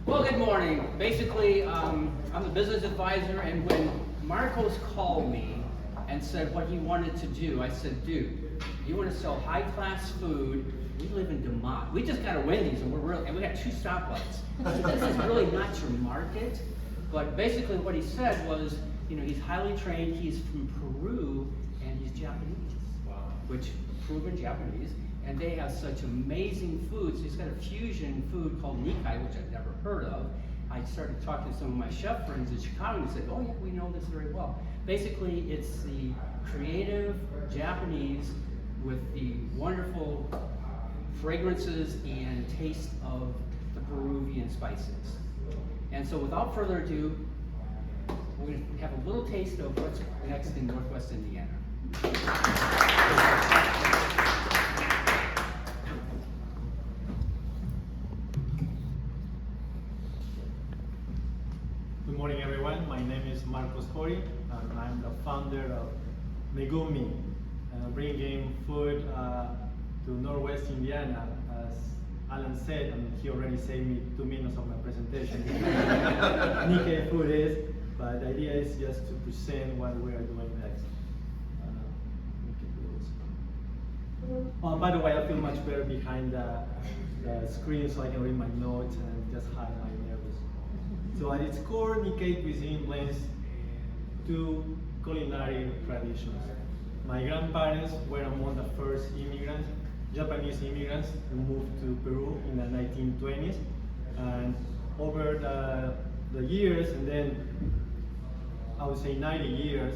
Well, good morning. Basically, I'm the business advisor, and when Marcos called me and said what he wanted to do, I said, dude, you want to sell high-class food? We live in DeMont. We just got a Wendy's, and we got 2 stoplights. This is really not your market. But basically, what he said was, he's highly trained. He's from Peru, and he's Japanese. Wow. Which proven Japanese. And they have such amazing foods. He's got a fusion food called Nikkei, which I've never heard of. I started talking to some of my chef friends in Chicago and said, oh yeah, we know this very well. Basically, it's the creative Japanese with the wonderful fragrances and taste of the Peruvian spices. And so without further ado, we're going to have a little taste of what's next in Northwest Indiana. Good morning, everyone. My name is Marcos Hori, and I'm the founder of Megumi, bringing food to Northwest Indiana. As Alan said, and he already saved me 2 minutes of my presentation. Nikkei food is, but the idea is just to present what we are doing next. By the way, I feel much better behind the screen, so I can read my notes and just hide my nerves. So at its core, Nikkei cuisine blends 2 culinary traditions. My grandparents were among the first immigrants, Japanese immigrants, who moved to Peru in the 1920s. And over the years, and then I would say 90 years,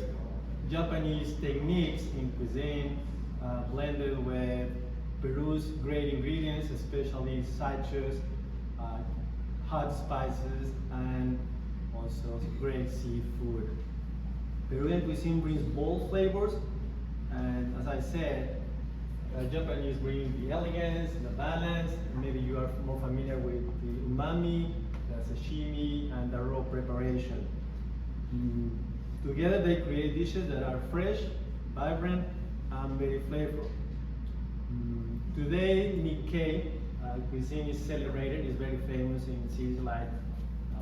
Japanese techniques in cuisine blended with Peru's great ingredients, especially citrus, hot spices, and also great seafood. Peruvian cuisine brings bold flavors, and as I said, Japanese bring the elegance, the balance, and maybe you are more familiar with the umami, the sashimi, and the raw preparation. Together they create dishes that are fresh, vibrant, and very flavorful. Today, Nikkei cuisine is celebrated, is very famous in cities like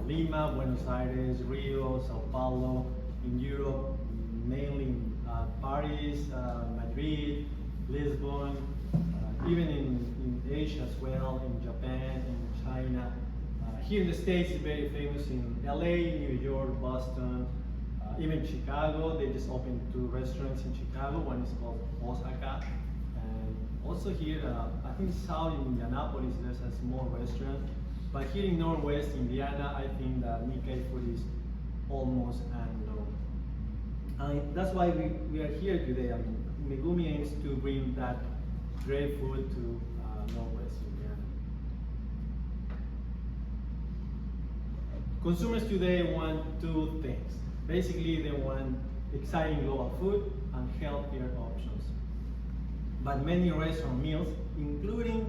Lima, Buenos Aires, Rio, Sao Paulo, in Europe, mainly in Paris, Madrid, Lisbon, even in Asia as well, in Japan, in China. Here in the States, it's very famous in LA, New York, Boston, even Chicago. They just opened 2 restaurants in Chicago. One is called Osaka. And also here, I think south in Indianapolis, there's a small restaurant. But here in Northwest Indiana, I think that Nikkei food is almost unknown. That's why we are here today. I mean, Megumi aims to bring that great food to Northwest Indiana. Consumers today want 2 things. Basically, they want exciting global food and healthier options. But many restaurant meals, including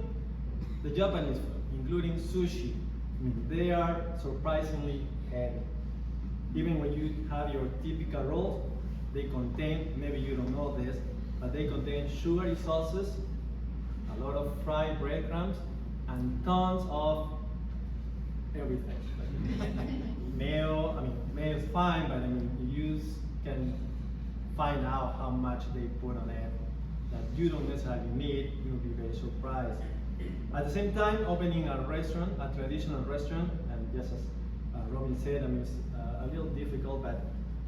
the Japanese food, including sushi, they are surprisingly heavy. Even when you have your typical rolls, they contain, maybe you don't know this, but they contain sugary sauces, a lot of fried breadcrumbs, and tons of everything. Mayo, mayo is fine, but you can find out how much they put on it that you don't necessarily need. You'll be very surprised. At the same time, opening a restaurant, a traditional restaurant, and just as Robin said, it's a little difficult, but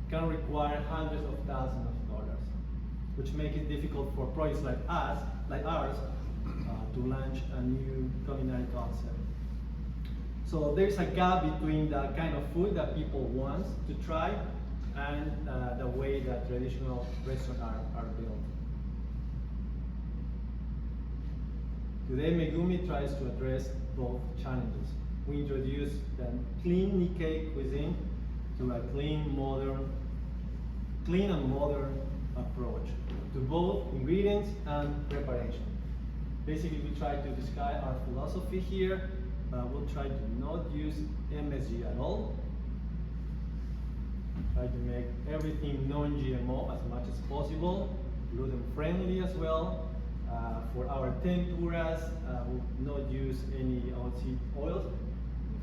can require hundreds of thousands of dollars, which makes it difficult for projects like ours, to launch a new culinary concept. So there's a gap between the kind of food that people want to try and the way that traditional restaurants are built. Today, Megumi tries to address both challenges. We introduce the clean Nikkei cuisine to a clean and modern approach to both ingredients and preparation. Basically, we try to describe our philosophy here. We'll try to not use MSG at all. Try to make everything non-GMO as much as possible, gluten-friendly as well. For our tempuras, we'll not use any oilseed oils.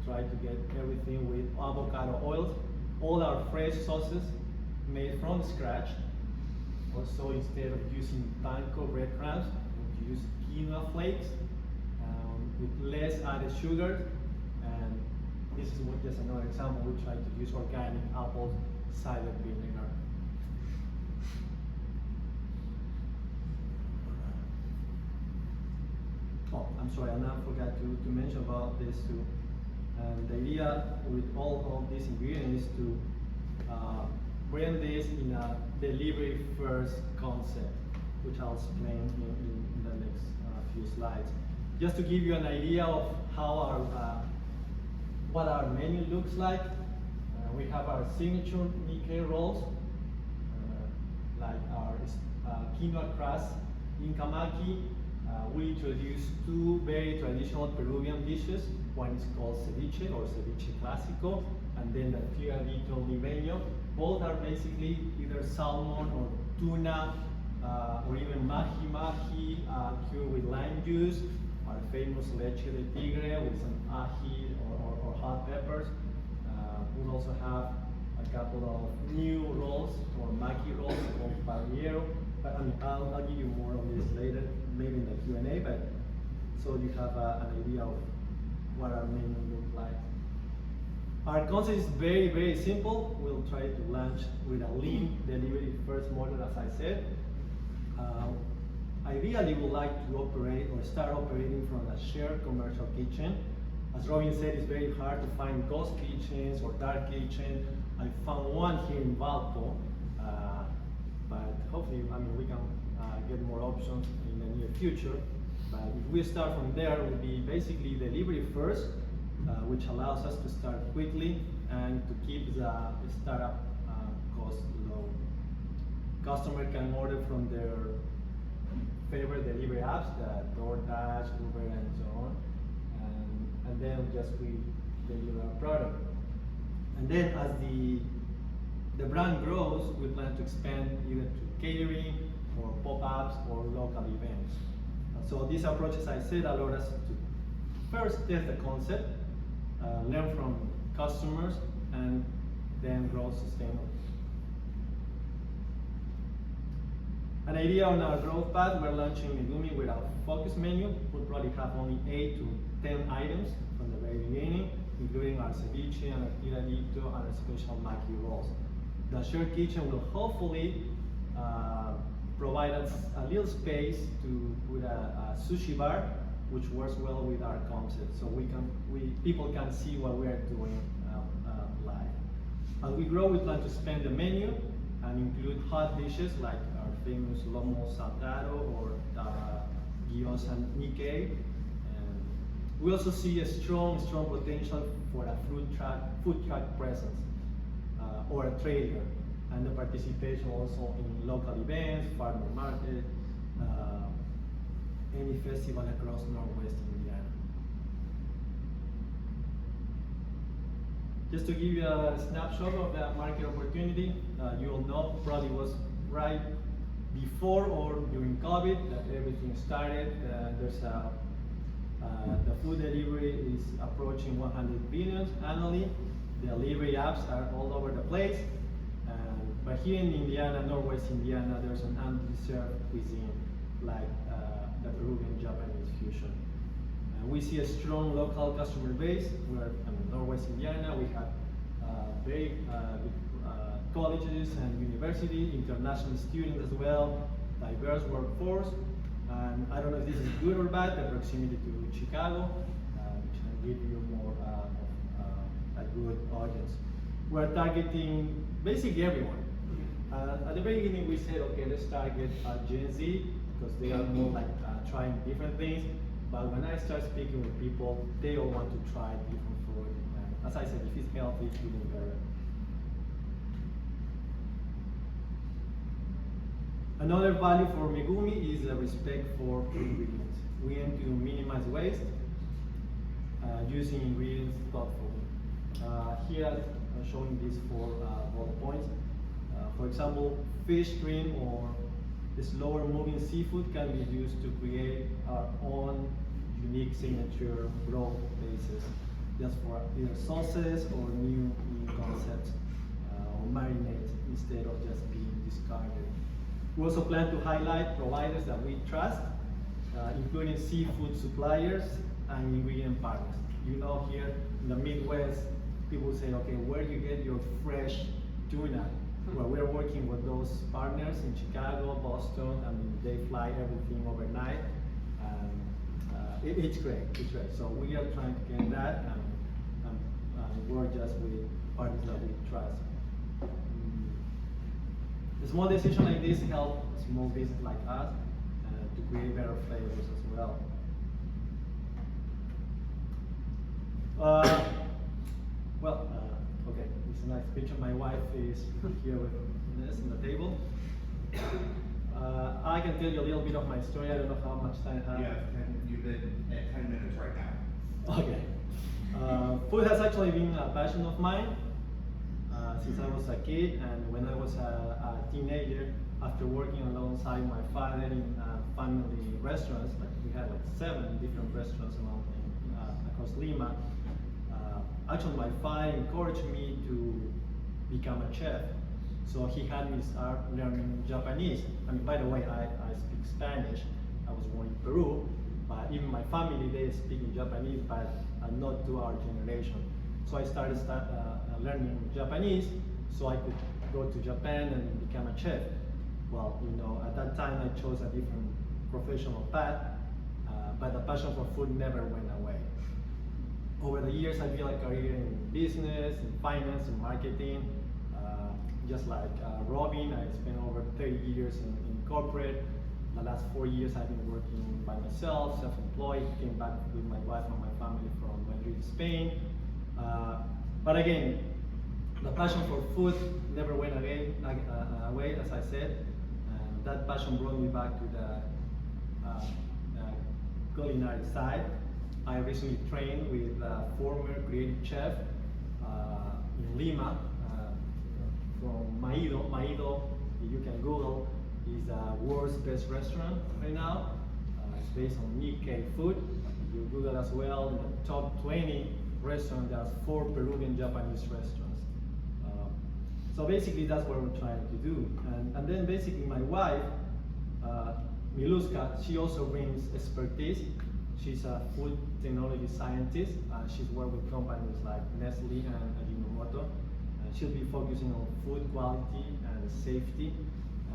try to get everything with avocado oils. All our fresh sauces made from scratch. Also, instead of using panko breadcrumbs, we use quinoa flakes with less added sugar. And this is just another example. We try to use organic apple cider vinegar. Oh, I'm sorry, I forgot to mention about this too. The idea with all of these ingredients is to bring this in a delivery first concept, which I'll explain in the next few slides. Just to give you an idea of how what our menu looks like, we have our signature Nikkei rolls, like our quinoa crust Inca maki. We introduced two very traditional Peruvian dishes. One is called ceviche or ceviche clásico, and then the tiradito limeño. Both are basically either salmon or tuna, or even mahi cured with lime juice. Our famous leche de tigre with some ají or hot peppers. We also have a couple of new rolls or maki rolls called parrillero. But I'll give you more of this later, maybe in the Q&A. But so you have an idea of what our menu looks like. Our concept is very, very simple. We'll try to launch with a lean delivery first model, as I said. Ideally, we would like to operate or start operating from a shared commercial kitchen. As Robin said, it's very hard to find ghost kitchens or dark kitchens. I found one here in Valpo, but hopefully, we can get more options in the near future. But if we start from there, it will be basically delivery first, which allows us to start quickly and to keep the startup cost low. Customer can order from their favorite delivery apps, the DoorDash, Uber, and so on, and then we deliver our product. And then as the brand grows, we plan to expand either to catering or pop-ups or local events. So these approaches, I said, allow us to first test the concept, learn from customers, and then grow sustainably. An idea on our growth path, we're launching Megumi with a focus menu. We'll probably have only 8 to 10 items from the very beginning, including our ceviche and our tiradito and our special maki rolls. The shared kitchen will hopefully provide us a little space to put a sushi bar, which works well with our concept, so people can see what we are doing live. As we grow, we plan to expand the menu and include hot dishes like our famous lomo saltado or gyoza Nikkei. And we also see a strong potential for a food truck presence or a trailer, and the participation also in local events, farmer market, any festival across Northwest Indiana. Just to give you a snapshot of the market opportunity, you'll know probably was right before or during COVID that everything started. The food delivery is approaching 100 billion annually. Delivery apps are all over the place. But here in Indiana, Northwest Indiana, there's an undeserved cuisine like the Peruvian-Japanese fusion. We see a strong local customer base. We're in Northwest Indiana. We have very good colleges and universities, international students as well, diverse workforce. And I don't know if this is good or bad, the proximity to Chicago, which can give you more a good audience. We're targeting basically everyone. At the very beginning, we said, okay, let's target Gen Z because they are more like trying different things. But when I start speaking with people, they all want to try different food. And as I said, if it's healthy, it's even better. Another value for Megumi is a respect for ingredients. We aim to minimize waste using ingredients thoughtfully. Here I'm showing these 4 bullet points. For example, fish, shrimp, or slower moving seafood can be used to create our own unique signature broth bases. just for either sauces or new concepts or marinades instead of just being discarded. We also plan to highlight providers that we trust, including seafood suppliers and ingredient partners. You know, here in the Midwest, people say, okay, where do you get your fresh tuna? Well, we're working with those partners in Chicago, Boston. I mean, they fly everything overnight. It's great, it's great. So we are trying to get that and work just with partners that we trust. A small decision like this help a small business like us to create better flavors as well. Okay, this is a nice picture. My wife is here with this on the table. I can tell you a little bit of my story. I don't know how much time I have. Yeah, you've been at 10 minutes right now. Okay. Food has actually been a passion of mine since I was a kid, and when I was a teenager, after working alongside my father in family restaurants, like we had like 7 different restaurants across Lima. Actually, my father encouraged me to become a chef. So he had me start learning Japanese. I mean, by the way, I speak Spanish. I was born in Peru, but even my family, they speak in Japanese, but not to our generation. So I started learning Japanese so I could go to Japan and become a chef. Well, you know, at that time I chose a different professional path, but the passion for food never went away. Over the years, I built a career in business, in finance, in marketing. Just like Robin, I spent over 30 years in corporate. The last 4 years, I've been working by myself, self-employed. Came back with my wife and my family from Madrid, Spain. But again, the passion for food never went away, as I said. And that passion brought me back to the culinary side. I recently trained with a former creative chef in Lima from Maido. Maido, you can Google, is the world's best restaurant right now. It's based on Nikkei food. You Google as well, in the top 20 restaurants, there's 4 Peruvian Japanese restaurants. So basically that's what we're trying to do. And then basically my wife, Miluska, she also brings expertise. She's a food technology scientist. She's worked with companies like Nestle and Ajinomoto. She'll be focusing on food quality and safety,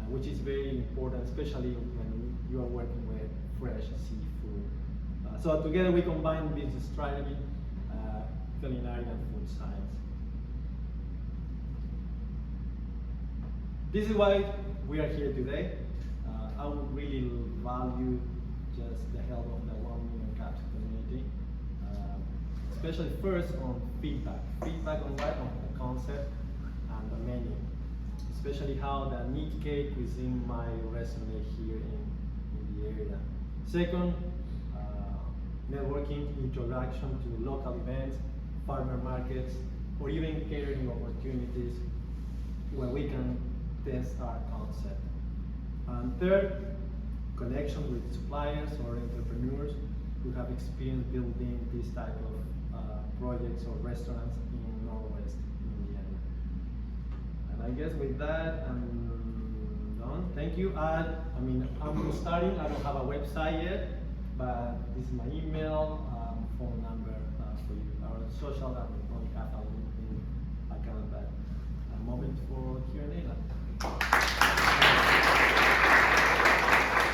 which is very important, especially when you are working with fresh seafood. So together we combine business strategy, culinary and food science. This is why we are here today. I would really value just the help of the 1 Million Cups community, especially first on feedback. Feedback on what? On the concept and the menu, especially how the Nikkei cuisine might resonate here in the area. Second, networking, introduction to local events, farmer markets, or even catering opportunities where we can test our concept. And third, connection with suppliers or entrepreneurs who have experience building this type of projects or restaurants in Northwest Indiana. And I guess with that, I'm done. Thank you. I'm starting. I don't have a website yet, but this is my email, phone number for you, our social